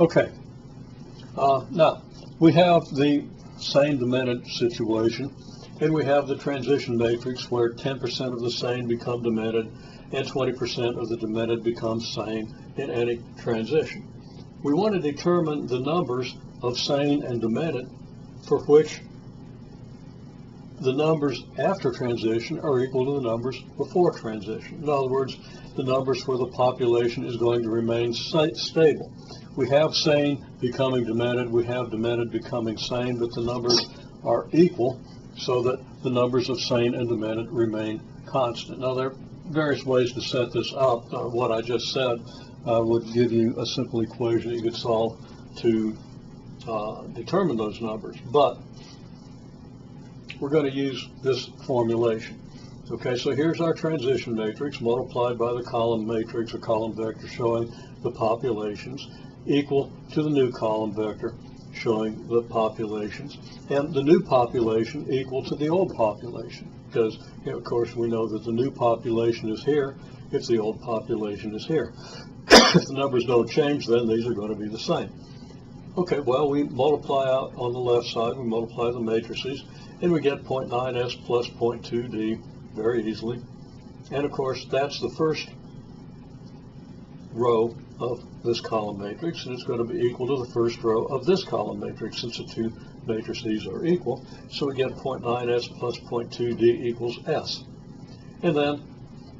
Okay, now we have the sane demented situation, and we have the transition matrix where 10% of the sane become demented and 20% of the demented become sane in any transition. We want to determine the numbers of sane and demented for which the numbers after transition are equal to the numbers before transition. In other words, the numbers where the population is going to remain stable. We have sane becoming demented, we have demented becoming sane, but the numbers are equal so that the numbers of sane and demented remain constant. Now, there are various ways to set this up. What I just said would give you a simple equation that you could solve to determine those numbers, but we're going to use this formulation. Okay, so here's our transition matrix multiplied by the column matrix or column vector showing the populations equal to the new column vector showing the populations, and the new population equal to the old population, because of course we know that the new population is here if the old population is here. If the numbers don't change, then these are going to be the same. Okay, well, we multiply out on the left side, we multiply the matrices, and we get 0.9s plus 0.2d very easily. And of course, that's the first row of this column matrix, and it's going to be equal to the first row of this column matrix since the two matrices are equal. So we get 0.9s plus 0.2d equals s. And then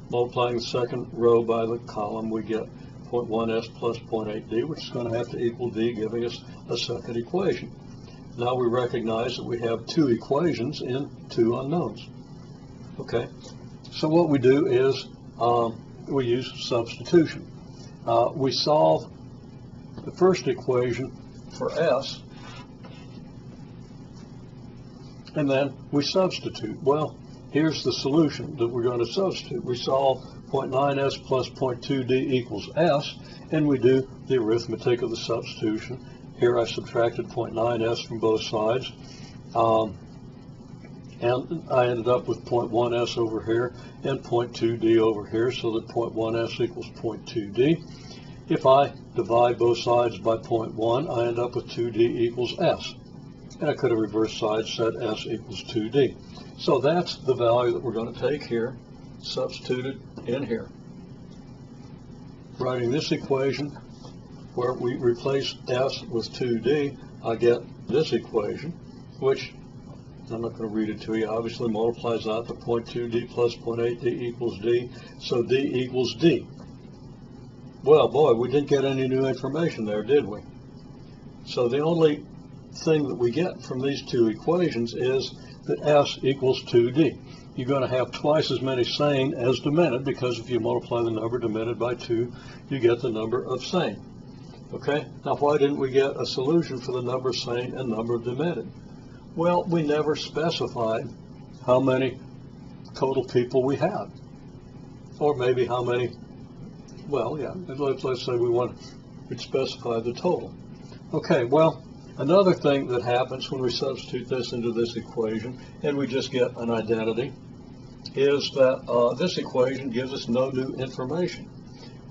multiplying the second row by the column, we get 0.1s plus 0.8d, which is going to have to equal d, giving us a second equation. Now we recognize that we have two equations in two unknowns. Okay, so what we do is we use substitution. We solve the first equation for s, and then we substitute. Well, here's the solution that we're going to substitute. We solve 0.9s plus 0.2d equals s, and we do the arithmetic of the substitution. Here I subtracted 0.9s from both sides, and I ended up with 0.1s over here and 0.2d over here, so that 0.1s equals 0.2d. If I divide both sides by 0.1, I end up with 2d equals s. And I could have reversed sides, said s equals 2d. So that's the value that we're going to take here, substitute it in here. Writing this equation where we replace s with 2d, I get this equation, which I'm not going to read it to you, obviously multiplies out to 0.2d plus 0.8d equals d, so d equals d. Well, boy, we didn't get any new information there, did we? So the only thing that we get from these two equations is that s equals 2d. You're going to have twice as many sane as demented, because if you multiply the number demented by 2, you get the number of sane. Okay, now why didn't we get a solution for the number sane and number demented? Well, we never specified how many total people we had, or maybe how many. Well, yeah, let's say we'd specify the total. Okay, well, another thing that happens when we substitute this into this equation and we just get an identity is that this equation gives us no new information,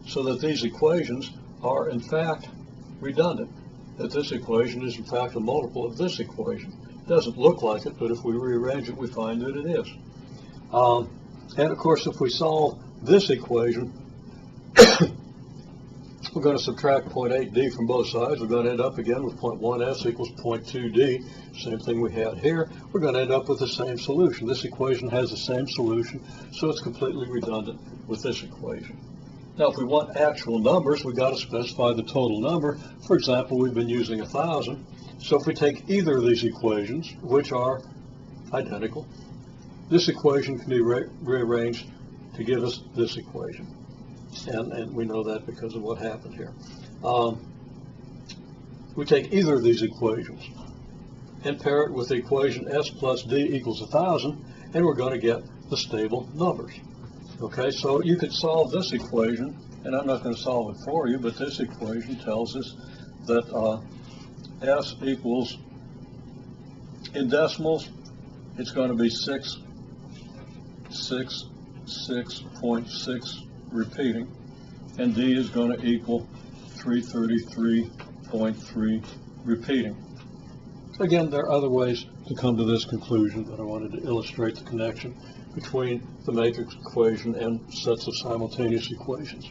so that these equations are in fact redundant, that this equation is in fact a multiple of this equation. It doesn't look like it, but if we rearrange it, we find that it is. And of course, if we solve this equation, we're going to subtract 0.8d from both sides. We're going to end up again with 0.1s equals 0.2d. Same thing we had here. We're going to end up with the same solution. This equation has the same solution, so it's completely redundant with this equation. Now, if we want actual numbers, we've got to specify the total number. For example, we've been using 1,000. So if we take either of these equations, which are identical, this equation can be rearranged to give us this equation. And we know that because of what happened here. We take either of these equations and pair it with the equation s plus d equals 1,000, and we're going to get the stable numbers. Okay, so you could solve this equation, and I'm not going to solve it for you, but this equation tells us that s equals, in decimals, it's going to be 666.6 repeating, and d is going to equal 333.6. 0.3 repeating. Again, there are other ways to come to this conclusion, but I wanted to illustrate the connection between the matrix equation and sets of simultaneous equations.